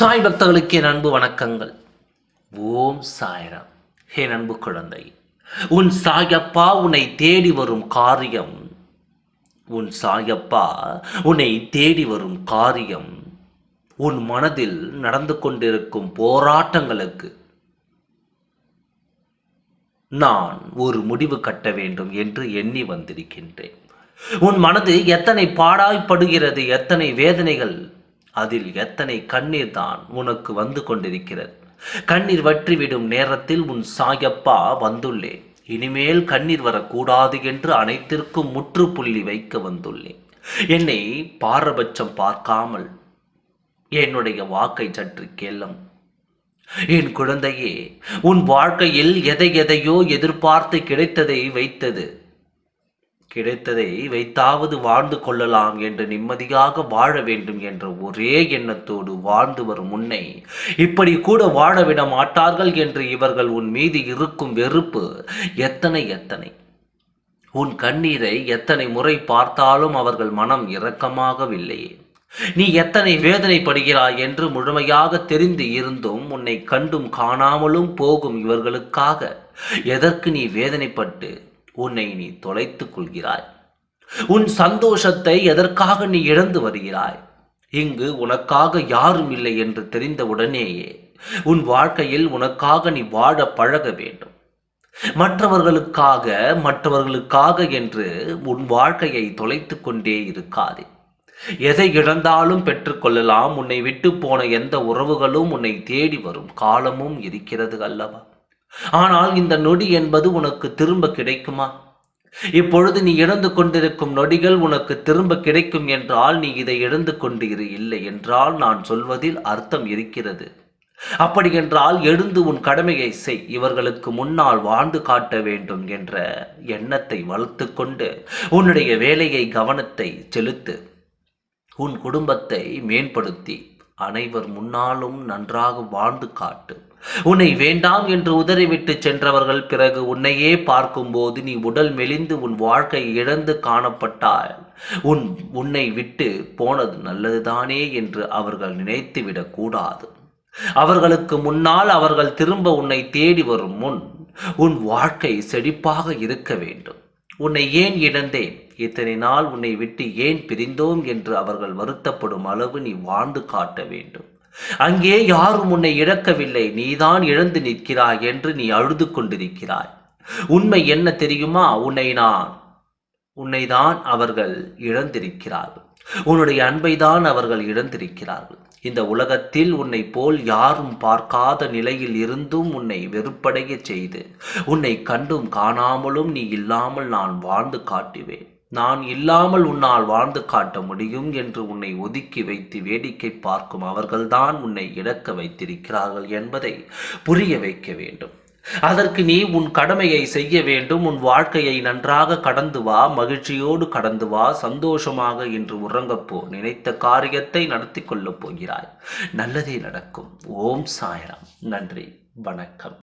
சாய் பக்தர்களுக்கு என் அன்பு வணக்கங்கள். ஓம் சாய்ராம். என் அன்பு குழந்தை, உன் சாயப்பா உன்னை தேடி வரும் காரியம், உன் சாயப்பா உன்னை தேடி வரும் காரியம், உன் மனதில் நடந்து கொண்டிருக்கும் போராட்டங்களுக்கு நான் ஒரு முடிவு கட்ட வேண்டும் என்று எண்ணி வந்திருக்கின்றேன். உன் மனது எத்தனை பாடாய்ப்படுகிறது, எத்தனை வேதனைகள், அதில் எத்தனை கண்ணீர் தான் உனக்கு வந்து கொண்டிருக்கிறது. கண்ணீர் வற்றிவிடும் நேரத்தில் உன் சாயப்பா வந்துள்ளேன். இனிமேல் கண்ணீர் வரக்கூடாது என்று அனைத்திற்கும் முற்றுப்புள்ளி வைக்க வந்துள்ளேன். என்னை பாரபட்சம் பார்க்காமல் என்னுடைய வாக்கை சற்று கேளும். என் குழந்தையே, உன் வாழ்க்கையில் எதையோ எதிர்பார்த்து கிடைத்ததை வைத்தாவது வாழ்ந்து கொள்ளலாம் என்று நிம்மதியாக வாழ வேண்டும் என்ற ஒரே எண்ணத்தோடு வாழ்ந்து வரும் உன்னை இப்படி கூட வாழ விட மாட்டார்கள் என்று இவர்கள் உன் மீது இருக்கும் வெறுப்பு எத்தனை. உன் கண்ணீரை எத்தனை முறை பார்த்தாலும் அவர்கள் மனம் இரக்கமாகவில்லையே. நீ எத்தனை வேதனைப்படுகிறாய் என்று முழுமையாக தெரிந்து இருந்தும் உன்னை கண்டும் காணாமலும் போகும் இவர்களுக்காக எதற்கு நீ வேதனைப்பட்டு உன்னை நீ தொலைத்துக் கொள்கிறாய்? உன் சந்தோஷத்தை எதற்காக நீ இழந்து வருகிறாய்? இங்கு உனக்காக யாரும் இல்லை என்று தெரிந்தவுடனேயே உன் வாழ்க்கையில் உனக்காக நீ வாழ பழக வேண்டும். மற்றவர்களுக்காக என்று உன் வாழ்க்கையை தொலைத்து கொண்டே இருக்காதே. எதை இழந்தாலும் பெற்றுக்கொள்ளலாம். உன்னை விட்டு போன எந்த உறவுகளும் உன்னை தேடி வரும் காலமும் இருக்கிறது அல்லவா? ஆனால் இந்த நொடி என்பது உனக்கு திரும்ப கிடைக்குமா? இப்பொழுது நீ இழந்து கொண்டிருக்கும் நொடிகள் உனக்கு திரும்ப கிடைக்கும் என்றால் நீ இதை இழந்து கொண்டு இல்லை என்றால் நான் சொல்வதில் அர்த்தம் இருக்கிறது. அப்படி என்றால் எழுந்து உன் கடமையை செய். இவர்களுக்கு முன்னால் வாழ்ந்து காட்ட வேண்டும் என்ற எண்ணத்தை வளர்த்து கொண்டு உன்னுடைய வேலையை கவனத்தை செலுத்து. உன் குடும்பத்தை மேம்படுத்தி அனைவர் முன்னாலும் நன்றாக வாழ்ந்து காட்டு. உன்னை வேண்டாம் என்று உதறிவிட்டு சென்றவர்கள் பிறகு உன்னையே பார்க்கும்போது நீ உடல் மெலிந்து உன் வாழ்க்கை இழந்து காணப்பட்டால் உன்னை விட்டு போனது நல்லதுதானே என்று அவர்கள் நினைத்துவிடக் கூடாது. அவர்களுக்கு முன்னால் அவர்கள் திரும்ப உன்னை தேடி வரும் முன் உன் வாழ்க்கை செழிப்பாக இருக்க வேண்டும். உன்னை ஏன் இழந்தேன், இத்தனை நாள் உன்னை விட்டு ஏன் பிரிந்தோம் என்று அவர்கள் வருத்தப்படும் அளவு நீ வாழ்ந்து காட்ட வேண்டும். அங்கே யாரும் உன்னை இழக்கவில்லை, நீதான் இழந்து நிற்கிறாய் என்று நீ அழுது கொண்டிருக்கிறாய். உண்மை என்ன தெரியுமா? உன்னைதான் அவர்கள் இழந்திருக்கிறார்கள். உன்னுடைய அன்பைதான் அவர்கள் இழந்திருக்கிறார்கள். இந்த உலகத்தில் உன்னை போல் யாரும் பார்க்காத நிலையில் இருந்தும் உன்னை வெறுப்படைய செய்து உன்னை கண்டும் காணாமலும் நீ இல்லாமல் நான் வாழ்ந்து காட்டுவேன். நான் இல்லாமல் உன்னால் வாழ்ந்து காட்ட முடியும் என்று உன்னை ஒதுக்கி வைத்து வேடிக்கை பார்க்கும் அவர்கள்தான் உன்னை இழக்க வைத்திருக்கிறார்கள் என்பதை புரிய வைக்க வேண்டும். அதற்கு நீ உன் கடமையை செய்ய வேண்டும். உன் வாழ்க்கையை நன்றாக கடந்து வா, மகிழ்ச்சியோடு கடந்து வா, சந்தோஷமாக இன்று உறங்கப்போ. நினைத்த காரியத்தை நடத்தி கொள்ளப் போகிறாய். நல்லதே நடக்கும். ஓம் சாய்ராம். நன்றி, வணக்கம்.